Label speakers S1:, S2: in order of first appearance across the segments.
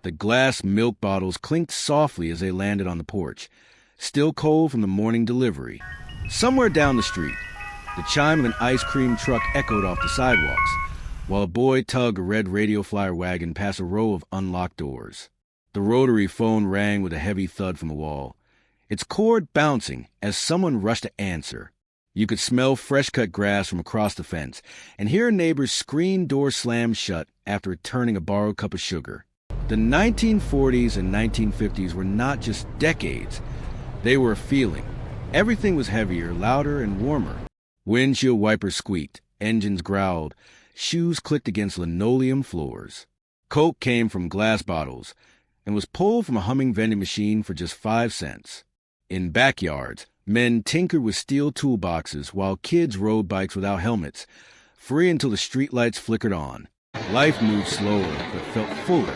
S1: The glass milk bottles clinked softly as they landed on the porch, still cold from the morning delivery. Somewhere down the street, the chime of an ice cream truck echoed off the sidewalks, while a boy tugged a red radio flyer wagon past a row of unlocked doors. The rotary phone rang with a heavy thud from the wall, its cord bouncing as someone rushed to answer. You could smell fresh-cut grass from across the fence and hear a neighbor's screen door slam shut after returning a borrowed cup of sugar. The 1940s and 1950s were not just decades. They were a feeling. Everything was heavier, louder, and warmer. Windshield wipers squeaked, engines growled, shoes clicked against linoleum floors. Coke came from glass bottles and was pulled from a humming vending machine for just 5 cents. In backyards, men tinkered with steel toolboxes while kids rode bikes without helmets, free until the streetlights flickered on. Life moved slower but felt fuller.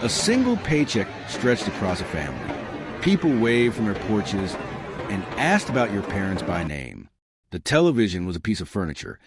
S1: A single paycheck stretched across a family. People waved from their porches and asked about your parents by name. The television was a piece of furniture,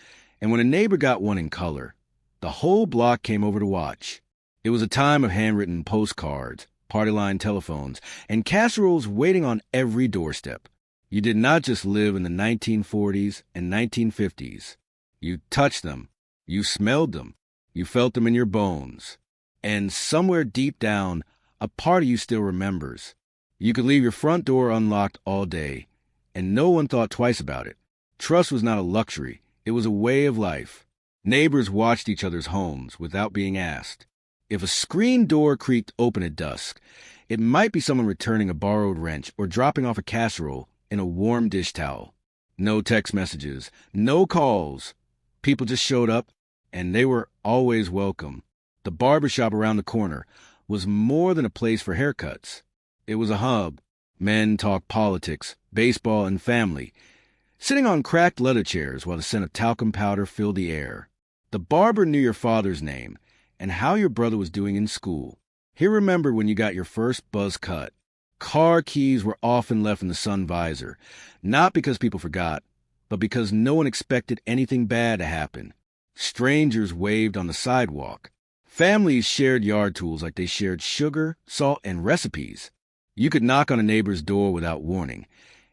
S1: and when a neighbor got one in color, the whole block came over to watch. It was a time of handwritten postcards, party line telephones, and casseroles waiting on every doorstep. You did not just live in the 1940s and 1950s. You touched them, you smelled them, you felt them in your bones. And somewhere deep down, a part of you still remembers. You could leave your front door unlocked all day, and no one thought twice about it. Trust was not a luxury, it was a way of life. Neighbors watched each other's homes without being asked. If a screen door creaked open at dusk, it might be someone returning a borrowed wrench or dropping off a casserole in a warm dish towel. No text messages, no calls. People just showed up, and they were always welcome. The barbershop around the corner was more than a place for haircuts. It was a hub. Men talked politics, baseball, and family, sitting on cracked leather chairs while the scent of talcum powder filled the air. The barber knew your father's name and how your brother was doing in school. He remembered when you got your first buzz cut. Car keys were often left in the sun visor, not because people forgot, but because no one expected anything bad to happen. Strangers waved on the sidewalk. Families shared yard tools like they shared sugar, salt, and recipes. You could knock on a neighbor's door without warning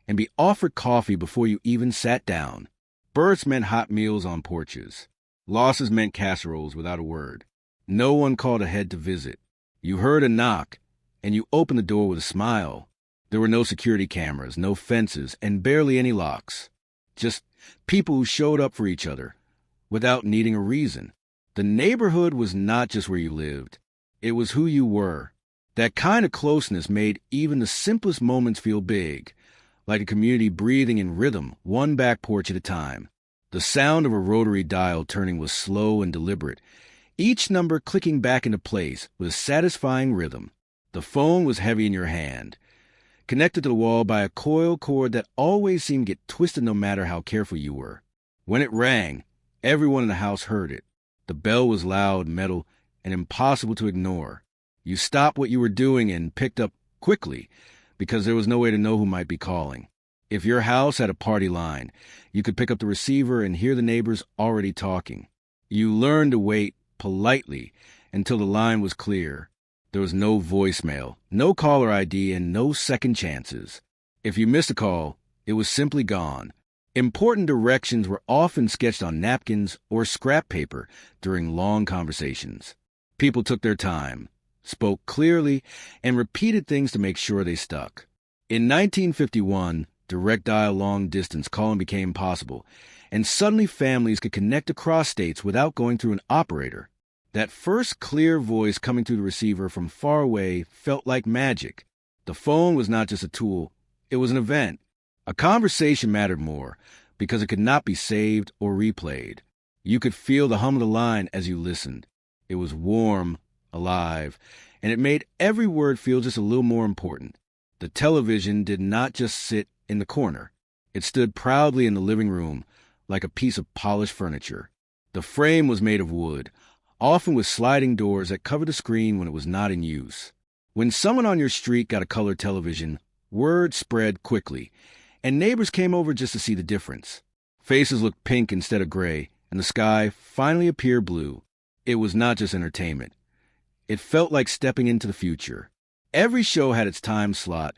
S1: and be offered coffee before you even sat down. Births meant hot meals on porches. Losses meant casseroles without a word. No one called ahead to visit. You heard a knock, and you opened the door with a smile. There were no security cameras, no fences, and barely any locks. Just people who showed up for each other without needing a reason. The neighborhood was not just where you lived. It was who you were. That kind of closeness made even the simplest moments feel big, like a community breathing in rhythm, one back porch at a time. The sound of a rotary dial turning was slow and deliberate, each number clicking back into place with a satisfying rhythm. The phone was heavy in your hand, connected to the wall by a coil cord that always seemed to get twisted no matter how careful you were. When it rang, everyone in the house heard it. The bell was loud, metal, and impossible to ignore. You stopped what you were doing and picked up quickly because there was no way to know who might be calling. If your house had a party line, you could pick up the receiver and hear the neighbors already talking. You learned to wait politely until the line was clear. There was no voicemail, no caller ID, and no second chances. If you missed a call, it was simply gone. Important directions were often sketched on napkins or scrap paper during long conversations. People took their time, spoke clearly, and repeated things to make sure they stuck. In 1951, direct dial long-distance calling became possible, and suddenly families could connect across states without going through an operator. That first clear voice coming through the receiver from far away felt like magic. The phone was not just a tool, it was an event. A conversation mattered more because it could not be saved or replayed. You could feel the hum of the line as you listened. It was warm, alive, and it made every word feel just a little more important. The television did not just sit in the corner. It stood proudly in the living room like a piece of polished furniture. The frame was made of wood, often with sliding doors that covered the screen when it was not in use. When someone on your street got a color television, word spread quickly, and neighbors came over just to see the difference. Faces looked pink instead of gray, and the sky finally appeared blue. It was not just entertainment. It felt like stepping into the future. Every show had its time slot,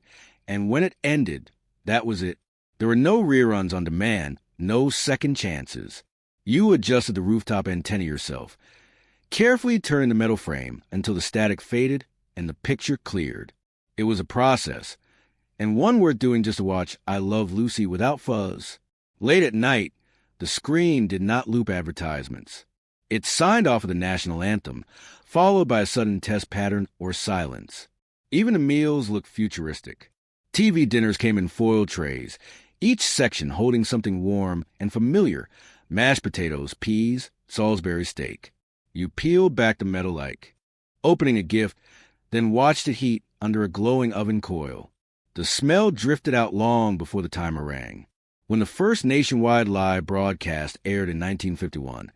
S1: and when it ended, that was it. There were no reruns on demand, no second chances. You adjusted the rooftop antenna yourself, carefully turning the metal frame until the static faded and the picture cleared. It was a process, and one worth doing just to watch I Love Lucy without fuzz. Late at night, the screen did not loop advertisements. It signed off with the national anthem, followed by a sudden test pattern or silence. Even the meals looked futuristic. TV dinners came in foil trays, each section holding something warm and familiar: mashed potatoes, peas, Salisbury steak. You peeled back the metal like, opening a gift, then watched it heat under a glowing oven coil. The smell drifted out long before the timer rang. When the first nationwide live broadcast aired in 1951,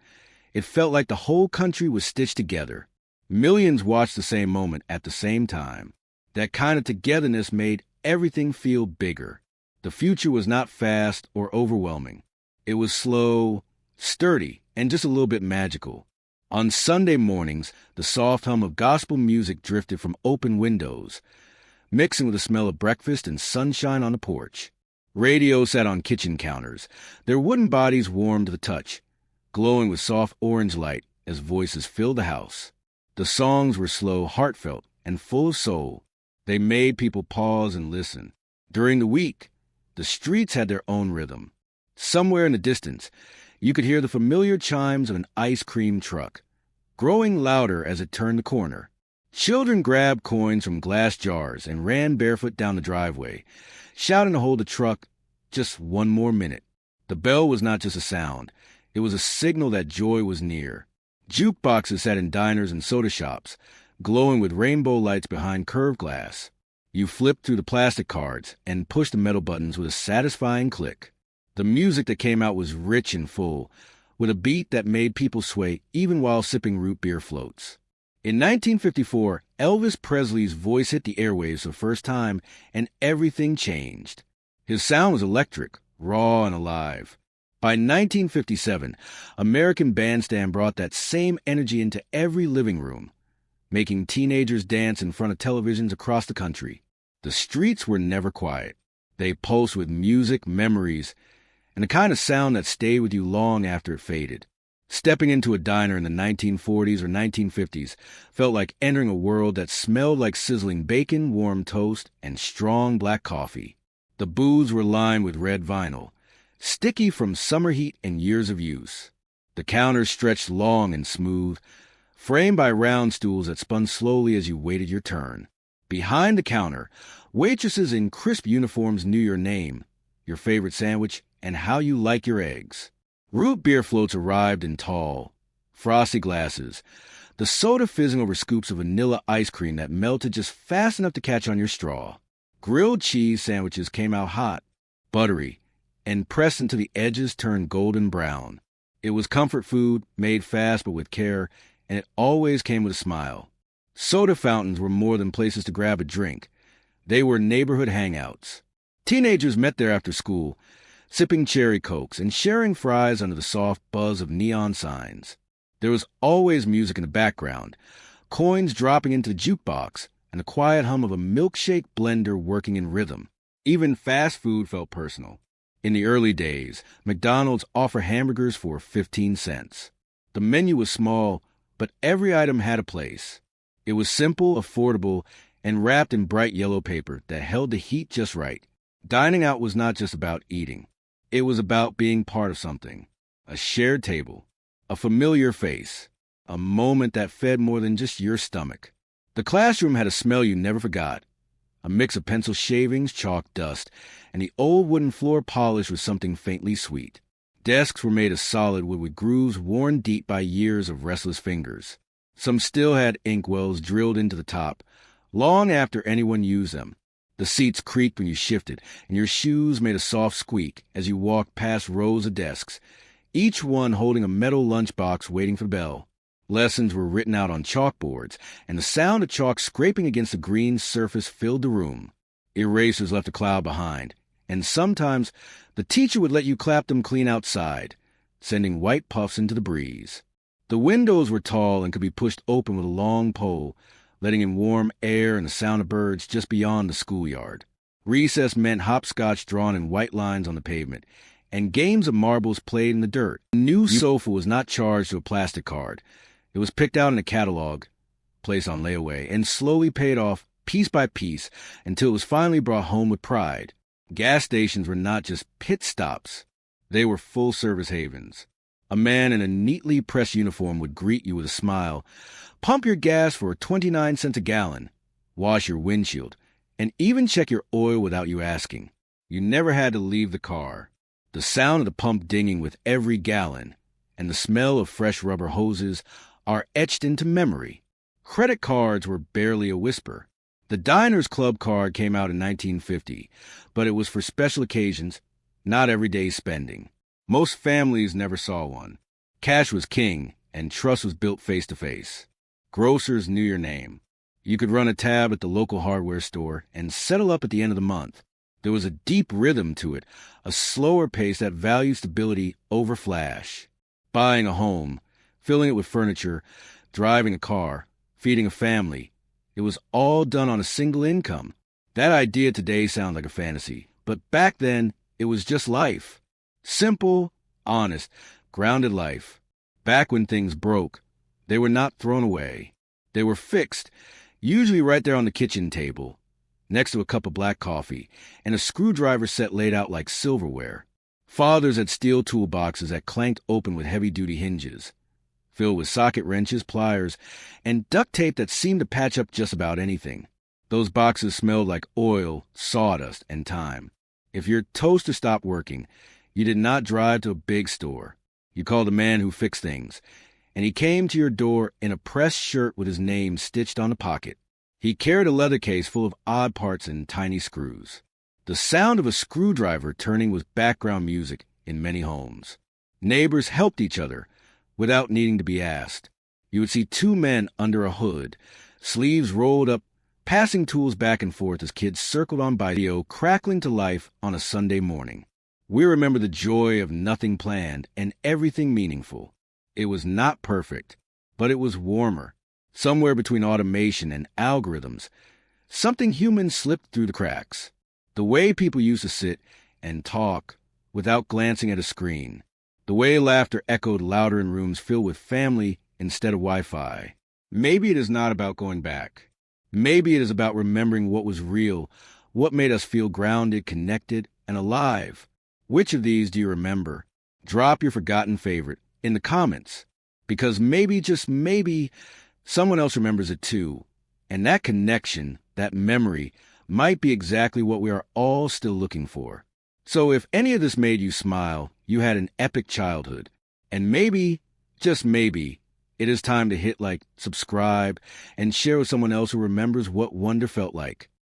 S1: it felt like the whole country was stitched together. Millions watched the same moment at the same time. That kind of togetherness made everything feel bigger. The future was not fast or overwhelming. It was slow, sturdy, and just a little bit magical. On Sunday mornings, the soft hum of gospel music drifted from open windows, mixing with the smell of breakfast and sunshine on the porch. Radio sat on kitchen counters, their wooden bodies warm to the touch, glowing with soft orange light as voices filled the house. The songs were slow, heartfelt, and full of soul. They made people pause and listen. During the week, the streets had their own rhythm. Somewhere in the distance, you could hear the familiar chimes of an ice cream truck, growing louder as it turned the corner. Children grabbed coins from glass jars and ran barefoot down the driveway, shouting to hold the truck just one more minute. The bell was not just a sound. It was a signal that joy was near. Jukeboxes sat in diners and soda shops, glowing with rainbow lights behind curved glass. You flipped through the plastic cards and pushed the metal buttons with a satisfying click. The music that came out was rich and full, with a beat that made people sway even while sipping root beer floats. In 1954, Elvis Presley's voice hit the airwaves for the first time, and everything changed. His sound was electric, raw, and alive. By 1957, American Bandstand brought that same energy into every living room, making teenagers dance in front of televisions across the country. The streets were never quiet. They pulsed with music, memories, and the kind of sound that stayed with you long after it faded. Stepping into a diner in the 1940s or 1950s felt like entering a world that smelled like sizzling bacon, warm toast, and strong black coffee. The booths were lined with red vinyl, sticky from summer heat and years of use. The counters stretched long and smooth, framed by round stools that spun slowly as you waited your turn. Behind the counter, waitresses in crisp uniforms knew your name, your favorite sandwich, and how you like your eggs. Root beer floats arrived in tall, frosty glasses, the soda fizzing over scoops of vanilla ice cream that melted just fast enough to catch on your straw. Grilled cheese sandwiches came out hot, buttery, and pressed until the edges turned golden brown. It was comfort food, made fast but with care, and it always came with a smile. Soda fountains were more than places to grab a drink. They were neighborhood hangouts. Teenagers met there after school, sipping cherry cokes and sharing fries under the soft buzz of neon signs. There was always music in the background, coins dropping into the jukebox, and the quiet hum of a milkshake blender working in rhythm. Even fast food felt personal. In the early days, McDonald's offered hamburgers for 15 cents. The menu was small, but every item had a place. It was simple, affordable, and wrapped in bright yellow paper that held the heat just right. Dining out was not just about eating. It was about being part of something. A shared table, a familiar face, a moment that fed more than just your stomach. The classroom had a smell you never forgot, a mix of pencil shavings, chalk dust, and the old wooden floor polished with something faintly sweet. Desks were made of solid wood with grooves worn deep by years of restless fingers. Some still had inkwells drilled into the top, long after anyone used them. The seats creaked when you shifted, and your shoes made a soft squeak as you walked past rows of desks, each one holding a metal lunchbox waiting for the bell. Lessons were written out on chalkboards, and the sound of chalk scraping against the green surface filled the room. Erasers left a cloud behind, and sometimes the teacher would let you clap them clean outside, sending white puffs into the breeze. The windows were tall and could be pushed open with a long pole, letting in warm air and the sound of birds just beyond the schoolyard. Recess meant hopscotch drawn in white lines on the pavement, and games of marbles played in the dirt. The new sofa was not charged to a plastic card. It was picked out in a catalog, placed on layaway, and slowly paid off piece by piece until it was finally brought home with pride. Gas stations were not just pit stops. They were full-service havens. A man in a neatly pressed uniform would greet you with a smile, pump your gas for 29 cents a gallon, wash your windshield, and even check your oil without you asking. You never had to leave the car. The sound of the pump dinging with every gallon and the smell of fresh rubber hoses are etched into memory. Credit cards were barely a whisper. The Diners Club card came out in 1950, but it was for special occasions, not everyday spending. Most families never saw one. Cash was king, and trust was built face-to-face. Grocers knew your name. You could run a tab at the local hardware store and settle up at the end of the month. There was a deep rhythm to it, a slower pace that valued stability over flash. Buying a home, filling it with furniture, driving a car, feeding a family. It was all done on a single income. That idea today sounds like a fantasy, but back then, it was just life. Simple, honest, grounded life. Back when things broke, they were not thrown away. They were fixed, usually right there on the kitchen table, next to a cup of black coffee, and a screwdriver set laid out like silverware. Fathers had steel toolboxes that clanked open with heavy-duty hinges, filled with socket wrenches, pliers, and duct tape that seemed to patch up just about anything. Those boxes smelled like oil, sawdust, and time. If your toaster stopped working, you did not drive to a big store. You called a man who fixed things, and he came to your door in a pressed shirt with his name stitched on the pocket. He carried a leather case full of odd parts and tiny screws. The sound of a screwdriver turning was background music in many homes. Neighbors helped each other without needing to be asked. You would see two men under a hood, sleeves rolled up, passing tools back and forth as kids circled on by video, crackling to life on a Sunday morning. We remember the joy of nothing planned and everything meaningful. It was not perfect, but it was warmer. Somewhere between automation and algorithms, something human slipped through the cracks. The way people used to sit and talk without glancing at a screen. The way laughter echoed louder in rooms filled with family instead of Wi-Fi. Maybe it is not about going back. Maybe it is about remembering what was real, what made us feel grounded, connected, and alive. Which of these do you remember? Drop your forgotten favorite in the comments, because maybe, just maybe, someone else remembers it too. And that connection, that memory, might be exactly what we are all still looking for. So if any of this made you smile, you had an epic childhood. And maybe, just maybe, it is time to hit like, subscribe, and share with someone else who remembers what wonder felt like.